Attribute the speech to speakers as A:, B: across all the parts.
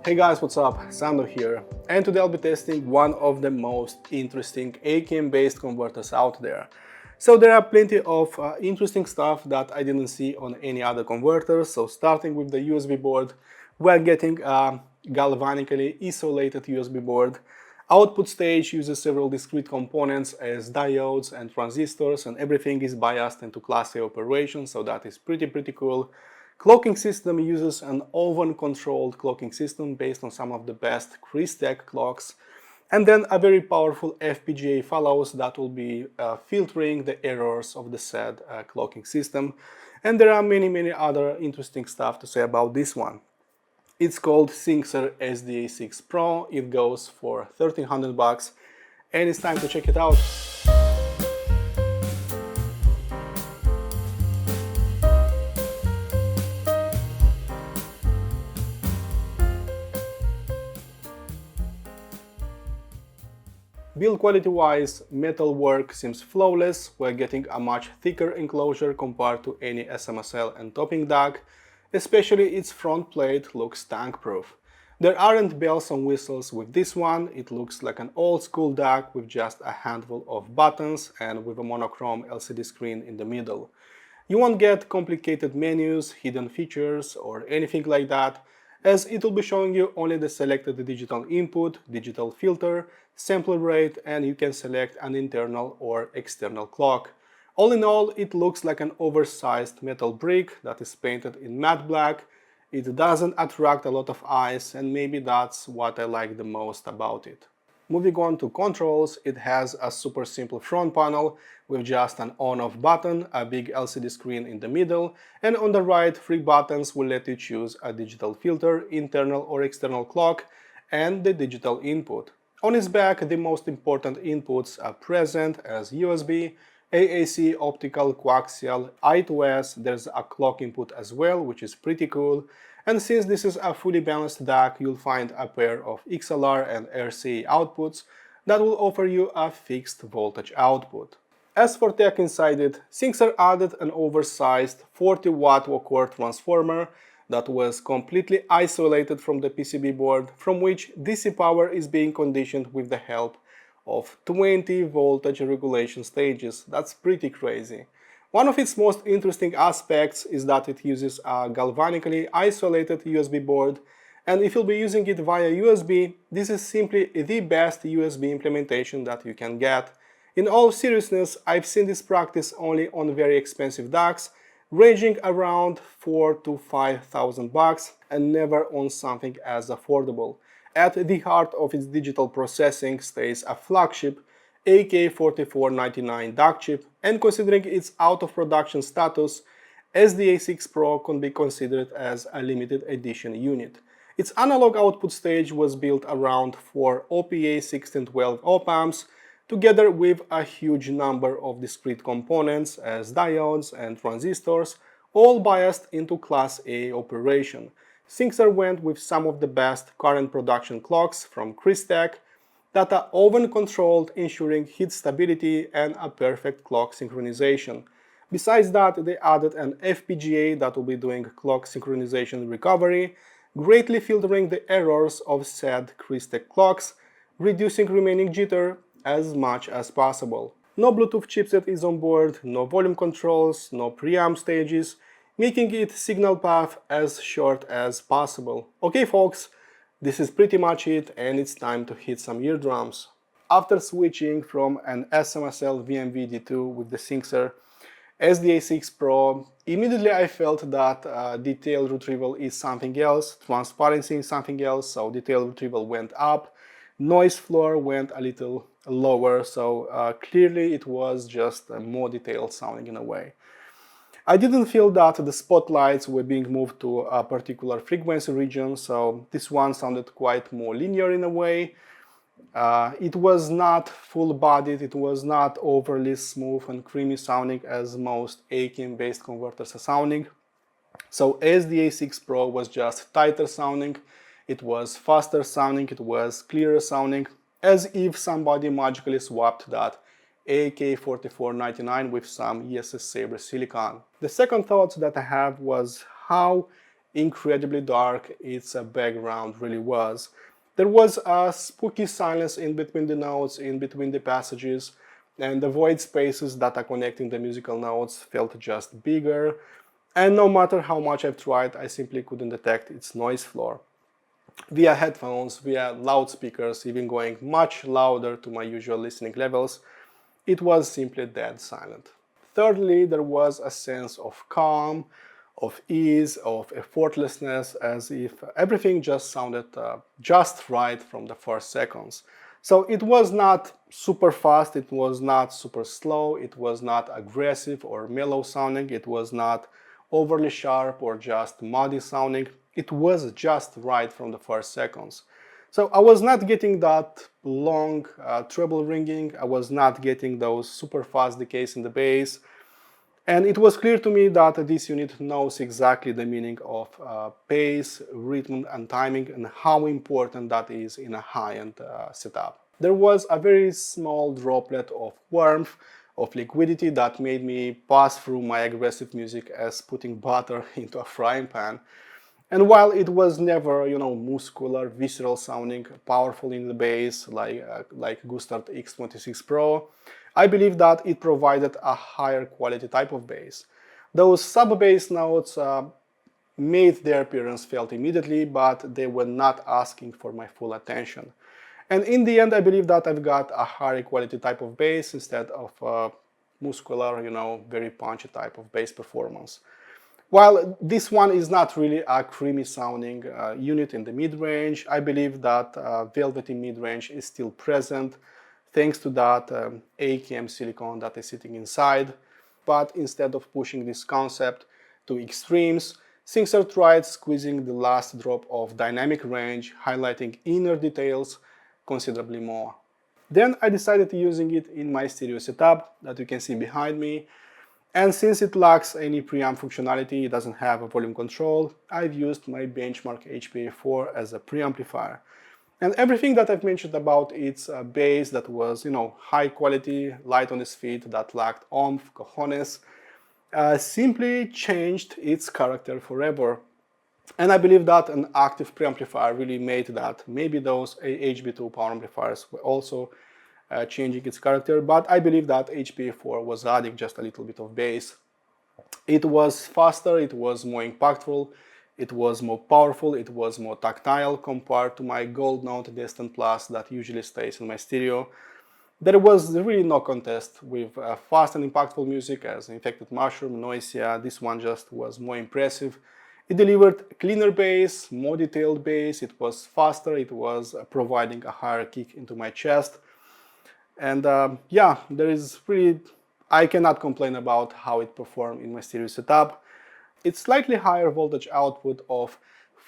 A: Hey guys, what's up? Sando here, and today I'll be testing one of the most interesting AKM based converters out there. So there are plenty of interesting stuff that I didn't see on any other converters. So starting with the USB board, we're getting a galvanically isolated USB board. Output stage uses several discrete components as diodes and transistors, and everything is biased into Class A operation, so that is pretty cool. Clocking system uses an oven-controlled clocking system based on some of the best Crystal clocks. And then a very powerful FPGA follows that will be filtering the errors of the said clocking system. And there are many other interesting stuff to say about this one. It's called Singxer SDA6 PRO. It goes for 1300 bucks, and it's time to check it out. Build quality wise, metal work seems flawless. We're getting a much thicker enclosure compared to any SMSL and topping DAC. Especially its front plate looks tank proof. There aren't bells and whistles with this one. It looks like an old school DAC with just a handful of buttons and with a monochrome LCD screen in the middle. You won't get complicated menus, hidden features or anything like that, as it will be showing you only the selected digital input, digital filter, sampler rate, and you can select an internal or external clock. All in all, it looks like an oversized metal brick that is painted in matte black. It doesn't attract a lot of eyes, and maybe that's what I like the most about it. Moving on to controls, it has a super simple front panel with just an on-off button, a big LCD screen in the middle, and on the right 3 buttons will let you choose a digital filter, internal or external clock, and the digital input. On its back, the most important inputs are present as USB, AAC, optical, coaxial, I2S, there's a clock input as well, which is pretty cool. And since this is a fully balanced DAC, you'll find a pair of XLR and RCA outputs that will offer you a fixed voltage output. As for tech inside it, Singxer added an oversized 40-watt walk-core transformer that was completely isolated from the PCB board, from which DC power is being conditioned with the help of 20 voltage regulation stages. That's pretty crazy. One of its most interesting aspects is that it uses a galvanically isolated USB board, and if you'll be using it via USB, this is simply the best USB implementation that you can get. In all seriousness, I've seen this practice only on very expensive DACs, ranging around 4,000 to 5,000 bucks, and never on something as affordable. At the heart of its digital processing stays a flagship AK4499 DAC chip, and considering its out-of-production status, SDA6 PRO can be considered as a limited edition unit. Its analog output stage was built around 4 OPA 1612 op-amps, together with a huge number of discrete components as diodes and transistors, all biased into Class A operation. Singxer went with some of the best current production clocks from Crystal that are oven controlled, ensuring heat stability and a perfect clock synchronization. Besides that, they added an FPGA that will be doing clock synchronization recovery, greatly filtering the errors of said Crystal clocks, reducing remaining jitter as much as possible. No Bluetooth chipset is on board, no volume controls, no preamp stages, making its signal path as short as possible. Okay folks, this is pretty much it, and it's time to hit some eardrums. After switching from an SMSL VMV-D2 with the Singxer SDA6 PRO, immediately I felt that detail retrieval is something else, transparency is something else, so detail retrieval went up, noise floor went a little lower, so clearly it was just more detailed sounding in a way. I didn't feel that the spotlights were being moved to a particular frequency region, so this one sounded quite more linear in a way. It was not full-bodied, it was not overly smooth and creamy sounding as most AKM based converters are sounding. So SDA6 PRO was just tighter sounding, it was faster sounding, it was clearer sounding, as if somebody magically swapped that AK4499 with some ESS Sabre silicon. The second thought that I have was how incredibly dark its background really was. There was a spooky silence in between the notes, in between the passages, and the void spaces that are connecting the musical notes felt just bigger, and no matter how much I've tried, I simply couldn't detect its noise floor. Via headphones, via loudspeakers, even going much louder to my usual listening levels, it was simply dead silent. Thirdly, there was a sense of calm, of ease, of effortlessness, as if everything just sounded just right from the first seconds. So it was not super fast, it was not super slow, it was not aggressive or mellow sounding, it was not overly sharp or just muddy sounding. It was just right from the first seconds. So I was not getting that long treble ringing, I was not getting those super fast decays in the bass, and it was clear to me that this unit knows exactly the meaning of pace, rhythm and timing, and how important that is in a high-end setup. There was a very small droplet of warmth, of liquidity that made me pass through my aggressive music as putting butter into a frying pan. And while it was never, muscular, visceral sounding, powerful in the bass like Gustard X26 Pro, I believe that it provided a higher quality type of bass. Those sub-bass notes made their appearance felt immediately, but they were not asking for my full attention. And in the end, I believe that I've got a higher quality type of bass instead of muscular, very punchy type of bass performance. While this one is not really a creamy sounding unit in the mid-range, I believe that velvety mid-range is still present thanks to that IEM silicone that is sitting inside. But instead of pushing this concept to extremes, Singxer tried squeezing the last drop of dynamic range, highlighting inner details considerably more. Then I decided using it in my stereo setup that you can see behind me. And since it lacks any preamp functionality, it doesn't have a volume control, I've used my benchmark HPA4 as a preamplifier. And everything that I've mentioned about its bass that was, high quality, light on its feet, that lacked oomph, cojones, simply changed its character forever. And I believe that an active preamplifier really made that. Maybe those HB2 power amplifiers were also changing its character, but I believe that HPA4 was adding just a little bit of bass. It was faster, it was more impactful, it was more powerful, it was more tactile compared to my Gold Note Distant Plus that usually stays in my stereo. There was really no contest with fast and impactful music as Infected Mushroom, Noisia. This one just was more impressive. It delivered cleaner bass, more detailed bass, it was faster, it was providing a higher kick into my chest. And yeah, I cannot complain about how it performed in my stereo setup. Its slightly higher voltage output of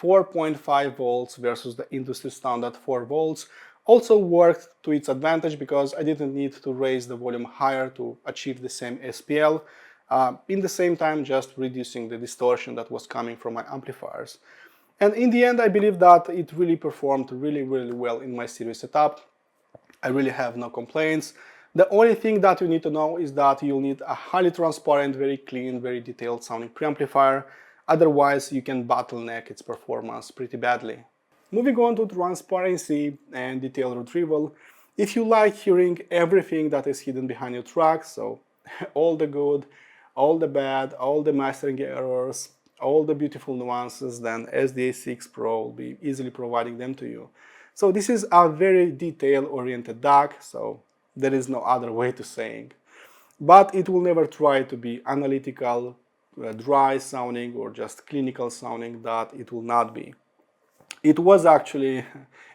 A: 4.5 volts versus the industry standard 4 volts also worked to its advantage because I didn't need to raise the volume higher to achieve the same SPL, in the same time just reducing the distortion that was coming from my amplifiers. And in the end, I believe that it really performed really well in my stereo setup. I really have no complaints. The only thing that you need to know is that you'll need a highly transparent, very clean, very detailed sounding preamplifier. Otherwise, you can bottleneck its performance pretty badly. Moving on to transparency and detailed retrieval. If you like hearing everything that is hidden behind your track, so all the good, all the bad, all the mastering errors, all the beautiful nuances, then SDA6 PRO will be easily providing them to you. So this is a very detail-oriented DAC, so there is no other way to saying. But it will never try to be analytical, dry sounding, or just clinical sounding. That it will not be. It was actually,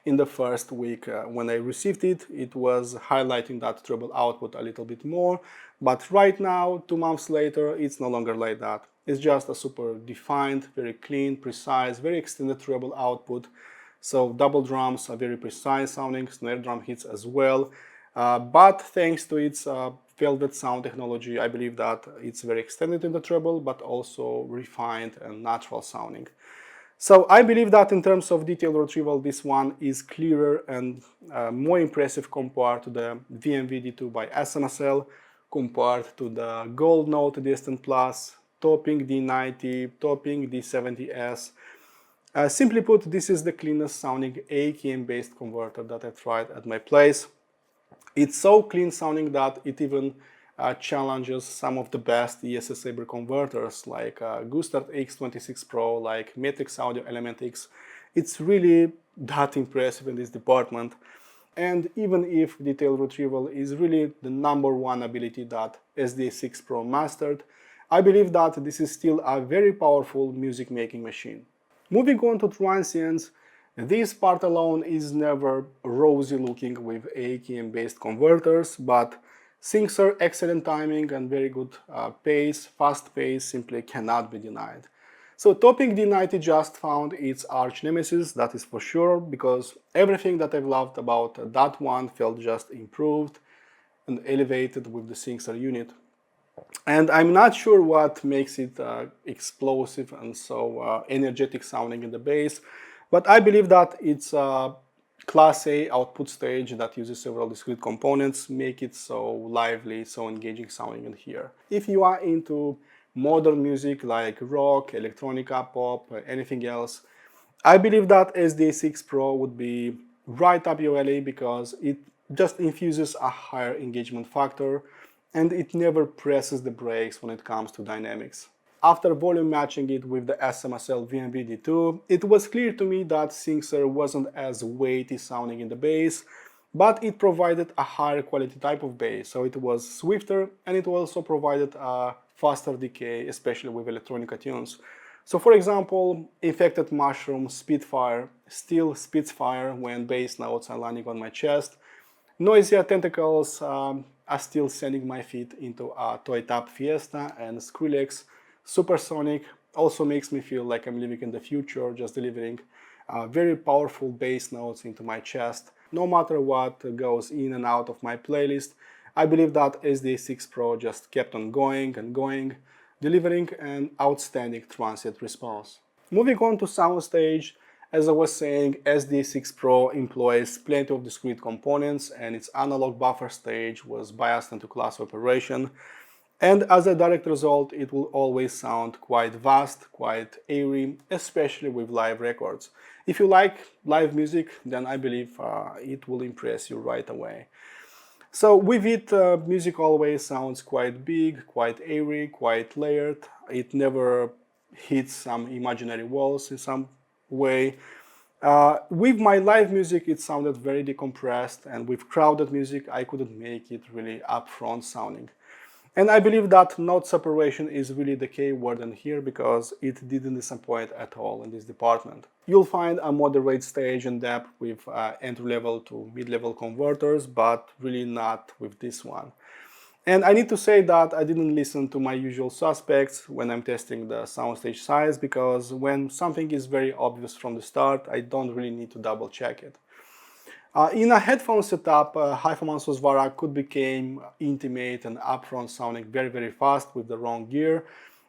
A: in the first week when I received it, it was highlighting that treble output a little bit more. But right now, 2 months later, it's no longer like that. It's just a super defined, very clean, precise, very extended treble output. So double drums are very precise sounding, snare drum hits as well. But thanks to its velvet sound technology, I believe that it's very extended in the treble, but also refined and natural sounding. So I believe that in terms of detailed retrieval, this one is clearer and more impressive compared to the VMV D2 by SMSL, compared to the Gold Note Distant Plus, topping D90, topping D70S. Simply put, this is the cleanest sounding IEM based converter that I tried at my place. It's so clean sounding that it even challenges some of the best ESS Sabre converters like Gustard X26 Pro, like Matrix Audio Element X. It's really that impressive in this department. And even if detail retrieval is really the #1 ability that SDA6 PRO mastered, I believe that this is still a very powerful music making machine. Moving on to Transients, this part alone is never rosy looking with IEM based converters, but Singxer excellent timing and very good pace, fast pace simply cannot be denied. So topping D90 just found its arch nemesis, that is for sure, because everything that I've loved about that one felt just improved and elevated with the Singxer unit. And I'm not sure what makes it explosive and so energetic sounding in the bass, but I believe that it's a Class A output stage that uses several discrete components, make it so lively, so engaging sounding in here. If you are into modern music like rock, electronica, pop, anything else, I believe that SDA6 PRO would be right up your alley because it just infuses a higher engagement factor and it never presses the brakes when it comes to dynamics. After volume matching it with the SMSL VMB-D2, it was clear to me that Singxer wasn't as weighty sounding in the bass, but it provided a higher quality type of bass, so it was swifter and it also provided a faster decay, especially with electronica tunes. So for example, Infected Mushroom, Spitfire still spits fire when bass notes are landing on my chest. Noisier Tentacles are still sending my feet into a Toy Tap Fiesta, and Skrillex Supersonic also makes me feel like I'm living in the future, just delivering very powerful bass notes into my chest. No matter what goes in and out of my playlist, I believe that SDA6 PRO just kept on going and going, delivering an outstanding transient response. Moving on to Soundstage, as I was saying, SDA6 PRO employs plenty of discrete components and its analog buffer stage was biased into class operation. And as a direct result, it will always sound quite vast, quite airy, especially with live records. If you like live music, then I believe it will impress you right away. So with it, music always sounds quite big, quite airy, quite layered. It never hits some imaginary walls in some way. With my live music, it sounded very decompressed, and with crowded music, I couldn't make it really upfront sounding. And I believe that note separation is really the key word in here because it didn't disappoint at all in this department. You'll find a moderate stage and depth with entry-level to mid-level converters, but really not with this one. And I need to say that I didn't listen to my usual suspects when I'm testing the soundstage size because when something is very obvious from the start, I don't really need to double check it. In a headphone setup, high-performance Vara could become intimate and upfront sounding very fast with the wrong gear.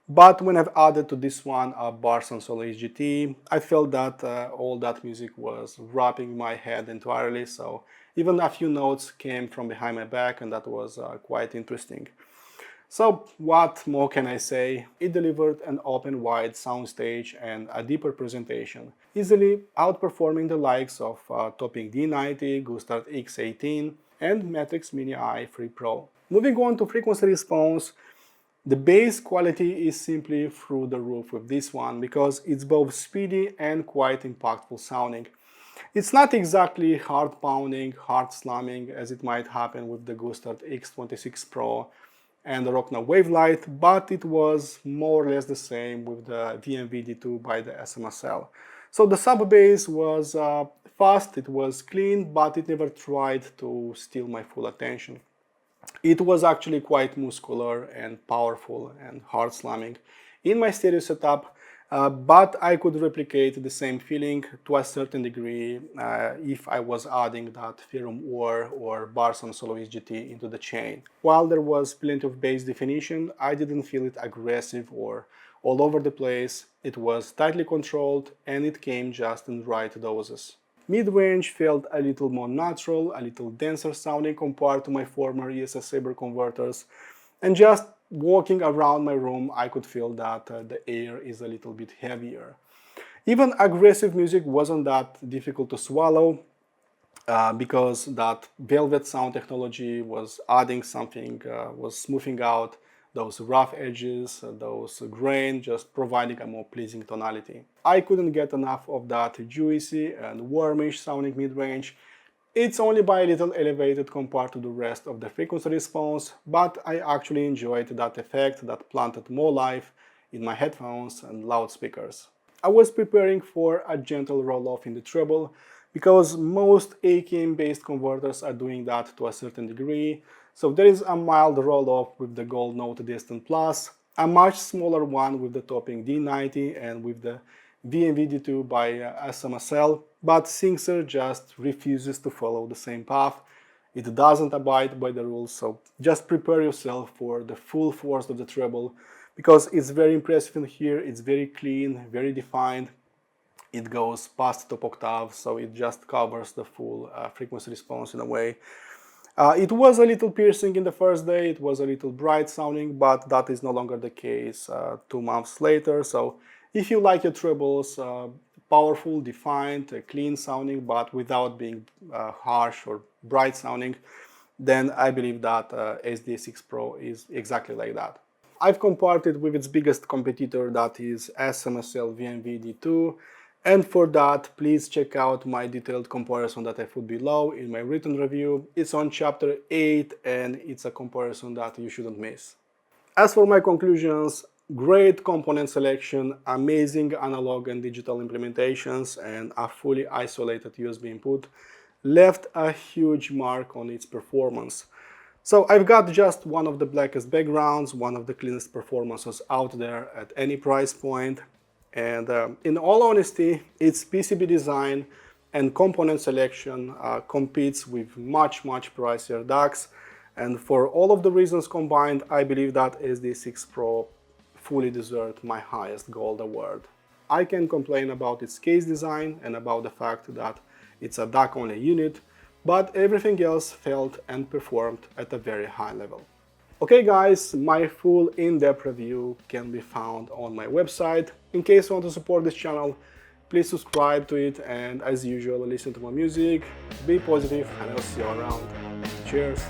A: But when I've added to this one a Barson Solo HGT, I felt that all that music was wrapping my head entirely, so even a few notes came from behind my back and that was quite interesting. So what more can I say? It delivered an open-wide soundstage and a deeper presentation, easily outperforming the likes of topping D90, Gustard X18 and Matrix Mini i3 Pro. Moving on to frequency response, the bass quality is simply through the roof with this one because it's both speedy and quite impactful sounding. It's not exactly hard pounding, hard slamming as it might happen with the Gustard X26 Pro and the Rockna Wavelight, but it was more or less the same with the VMB-D2 by the SMSL. So the sub bass was fast, it was clean, but it never tried to steal my full attention. It was actually quite muscular and powerful and hard slamming in my stereo setup, but I could replicate the same feeling to a certain degree if I was adding that Ferrum or Barson Solo HGT into the chain. While there was plenty of bass definition, I didn't feel it aggressive or all over the place. It was tightly controlled and it came just in right doses. Midrange felt a little more natural, a little denser sounding compared to my former ESS Sabre converters, and just walking around my room, I could feel that the air is a little bit heavier. Even aggressive music wasn't that difficult to swallow because that velvet sound technology was adding something, was smoothing out those rough edges, those grain, just providing a more pleasing tonality. I couldn't get enough of that juicy and warmish sounding mid-range. It's only by a little elevated compared to the rest of the frequency response, but I actually enjoyed that effect that planted more life in my headphones and loudspeakers. I was preparing for a gentle roll-off in the treble because most IEM-based converters are doing that to a certain degree. So there is a mild roll-off with the Gold Note Distant Plus, a much smaller one with the topping D90 and with the VMV-D2 by SMSL, but Singxer just refuses to follow the same path. It doesn't abide by the rules, so just prepare yourself for the full force of the treble, because it's very impressive in here, it's very clean, very defined. It goes past top octave, so it just covers the full frequency response in a way. It was a little piercing in the first day, it was a little bright sounding, but that is no longer the case 2 months later. So if you like your trebles powerful, defined, clean sounding, but without being harsh or bright sounding, then I believe that SDA6 PRO is exactly like that. I've compared it with its biggest competitor, that is SMSL VMV-D2, and for that, please check out my detailed comparison that I put below in my written review. It's on chapter 8 and it's a comparison that you shouldn't miss. As for my conclusions, great component selection, amazing analog and digital implementations, and a fully isolated USB input left a huge mark on its performance. So I've got just one of the blackest backgrounds, one of the cleanest performances out there at any price point. And in all honesty, its PCB design and component selection competes with much pricier DACs. And for all of the reasons combined, I believe that SDA6 PRO fully deserved my highest gold award. I can complain about its case design and about the fact that it's a DAC-only unit, but everything else felt and performed at a very high level. Okay guys, my full in-depth review can be found on my website. In case you want to support this channel, please subscribe to it, and as usual, listen to my music, be positive, and I'll see you around. Cheers!